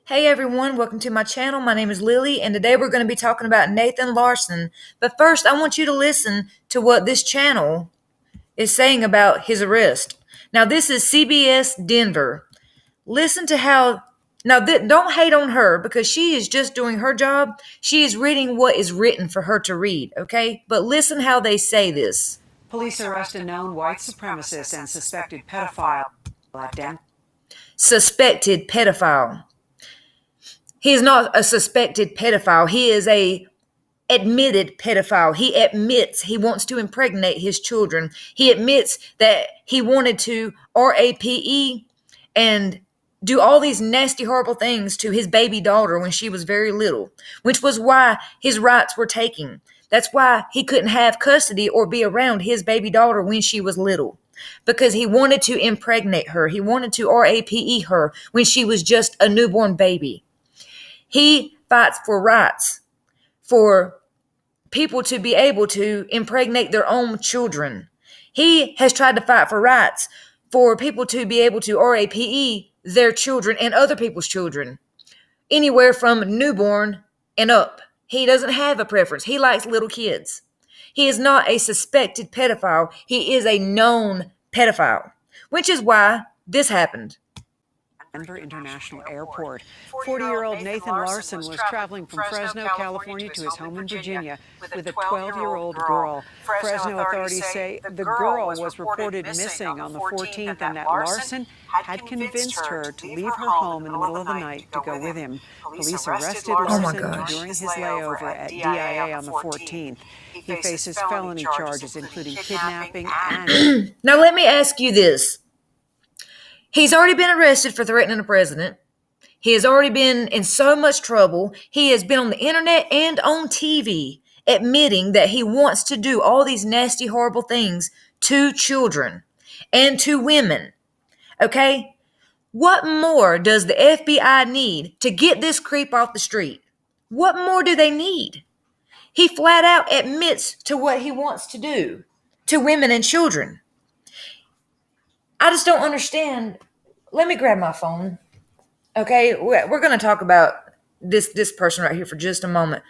Hey everyone, welcome to my channel. My name is Lily, and today we're going to be talking about Nathan Larson. But first, I want you to listen to what this channel is saying about his arrest. Now, this is CBS Denver. Listen to how. Now, don't hate on her because she is just doing her job. She is reading what is written for her to read, okay? But listen how they say this. Police arrest a known white supremacist and suspected pedophile at Denver. Suspected pedophile. He is not a suspected pedophile. He is a admitted pedophile. He admits he wants to impregnate his children. He admits that he wanted to RAPE and do all these nasty, horrible things to his baby daughter when she was very little, which was why his rights were taken. That's why he couldn't have custody or be around his baby daughter when she was little, because he wanted to impregnate her. He wanted to RAPE her when she was just a newborn baby. He fights for rights for people to be able to impregnate their own children. He has tried to fight for rights for people to be able to RAPE their children and other people's children, anywhere from newborn and up. He doesn't have a preference. He likes little kids. He is not a suspected pedophile. He is a known pedophile, which is why this happened. Denver International Airport. 40-year-old Nathan Larson was traveling from Fresno, California to his home in Virginia with a 12-year-old girl. Fresno authorities say the girl was reported missing on the 14th and that Larson had convinced her to leave her home in the middle of the night to go with him. Police arrested Larson during his layover at DIA on the 14th. He faces felony charges, including kidnapping and... Now let me ask you this. He's already been arrested for threatening the president. He has already been in so much trouble. He has been on the internet and on TV admitting that he wants to do all these nasty, horrible things to children and to women. Okay? What more does the FBI need to get this creep off the street? What more do they need? He flat out admits to what he wants to do to women and children. I just don't understand. Let me grab my phone. Okay, we're going to talk about this person right here for just a moment.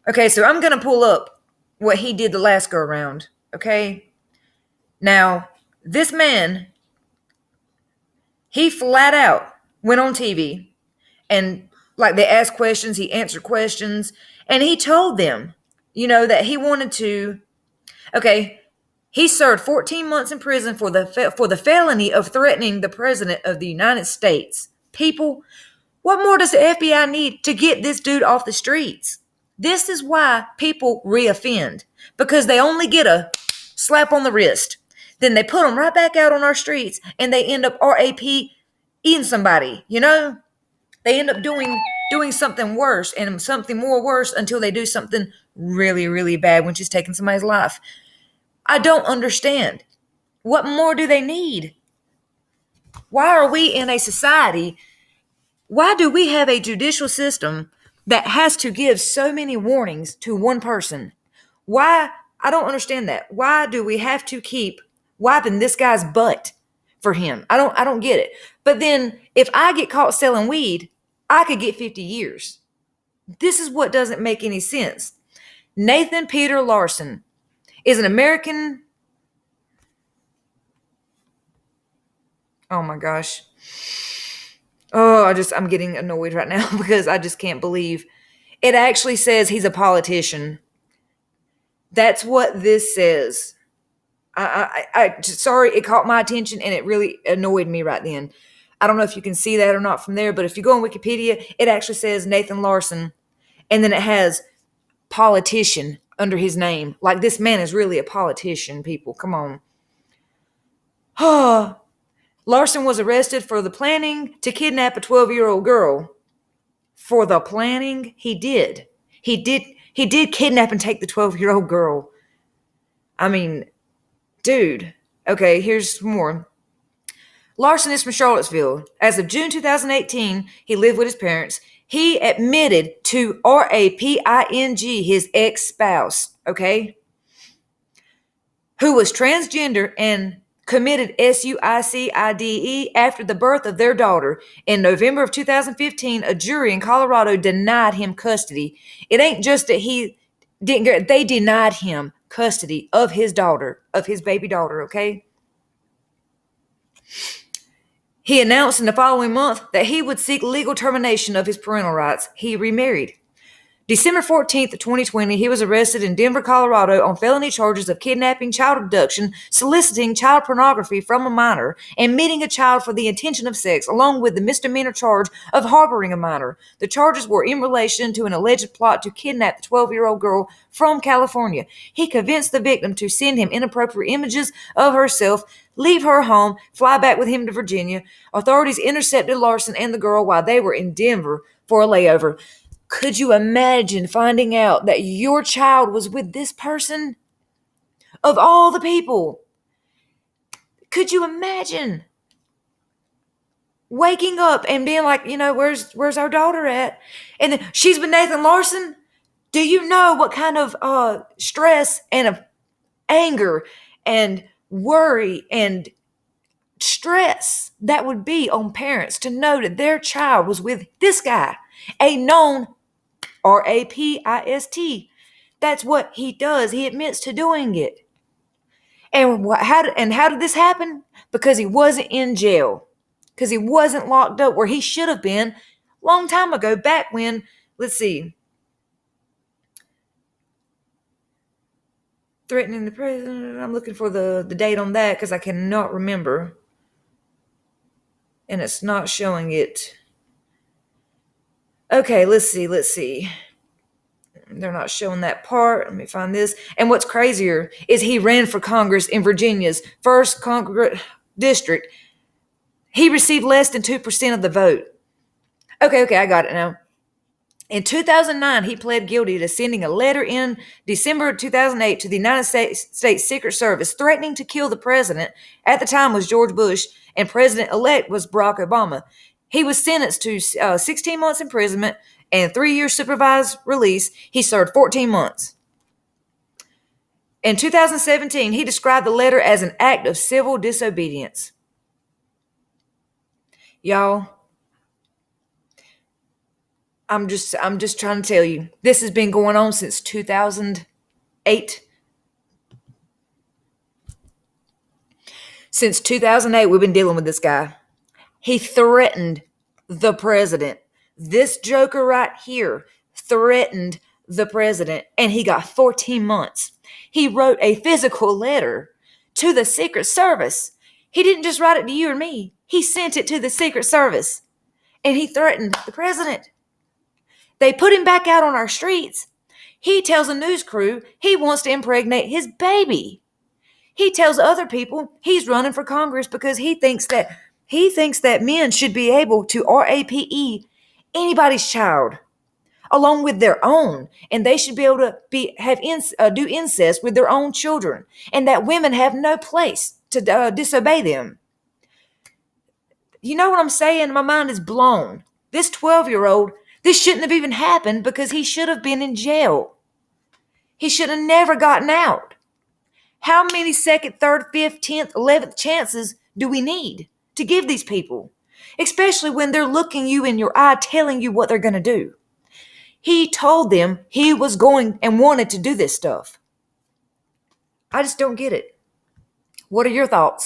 Okay, so I'm going to pull up what he did the last go around. Okay, now this man, he flat out went on TV and like they asked questions, he answered questions, and he told them, that he wanted to. Okay. He served 14 months in prison for the felony of threatening the president of the United States. People, what more does the FBI need to get this dude off the streets? This is why people reoffend, because they only get a slap on the wrist. Then they put them right back out on our streets and they end up RAPing somebody, They end up doing something worse and something more worse until they do something really, really bad, which is taking somebody's life. I don't understand. What more do they need? Why are we in a society? Why do we have a judicial system that has to give so many warnings to one person? Why? I don't understand that. Why do we have to keep wiping this guy's butt for him? I don't get it. But then if I get caught selling weed, I could get 50 years. This is what doesn't make any sense. Nathan Peter Larson is an American. Oh my gosh. Oh, I'm getting annoyed right now because I just can't believe it actually says he's a politician. That's what this says. Sorry, it caught my attention and it really annoyed me right then. I don't know if you can see that or not from there, but if you go on Wikipedia, it actually says Nathan Larson, and then it has politician under his name. Like, this man is really a politician, people. Come on. Larson was arrested for the planning to kidnap a 12-year-old girl. For the planning, he did. He did kidnap and take the 12-year-old girl. I mean, dude. Okay, here's more. Larson is from Charlottesville. As of June 2018, he lived with his parents. He admitted to RAPing his ex-spouse, okay, who was transgender and committed suicide after the birth of their daughter. In November of 2015, a jury in Colorado denied him custody. It ain't just that he didn't get, they denied him custody of his daughter, of his baby daughter, okay? He announced in the following month that he would seek legal termination of his parental rights. He remarried. December 14th, 2020, he was arrested in Denver, Colorado on felony charges of kidnapping, child abduction, soliciting child pornography from a minor, and meeting a child for the intention of sex, along with the misdemeanor charge of harboring a minor. The charges were in relation to an alleged plot to kidnap the 12-year-old girl from California. He convinced the victim to send him inappropriate images of herself, leave her home, fly back with him to Virginia. Authorities intercepted Larson and the girl while they were in Denver for a layover. Could you imagine finding out that your child was with this person? Of all the people. Could you imagine waking up and being like, where's our daughter at? And then she's with Nathan Larson? Do you know what kind of stress and of anger and worry and stress that would be on parents to know that their child was with this guy, a known rapist? That's what he does. He admits to doing it. And how did this happen? Because he wasn't in jail. Because he wasn't locked up where he should have been long time ago, back when, let's see, threatening the president. I'm looking for the date on that because I cannot remember. And it's not showing it. Okay, let's see. They're not showing that part. Let me find this. And what's crazier is he ran for Congress in Virginia's 1st Congress district. He received less than 2% of the vote. Okay, I got it now. In 2009, he pled guilty to sending a letter in December of 2008 to the United States Secret Service threatening to kill the president. At the time was George Bush, and president-elect was Barack Obama. He was sentenced to 16 months imprisonment and 3 years supervised release. He served 14 months. In 2017, he described the letter as an act of civil disobedience. Y'all, I'm just trying to tell you, this has been going on since 2008. Since 2008, we've been dealing with this guy. He threatened the president. This joker right here threatened the president, and he got 14 months. He wrote a physical letter to the Secret Service. He didn't just write it to you or me. He sent it to the Secret Service, and he threatened the president. They put him back out on our streets. He tells a news crew he wants to impregnate his baby. He tells other people he's running for Congress because he thinks that men should be able to rape anybody's child along with their own, and they should be able to do incest with their own children, and that women have no place to disobey them. You know what I'm saying? My mind is blown. This 12-year-old, this shouldn't have even happened because he should have been in jail. He should have never gotten out. How many second, third, fifth, 10th, 11th chances do we need to give these people? Especially when they're looking you in your eye, telling you what they're going to do. He told them he was going and wanted to do this stuff. I just don't get it. What are your thoughts?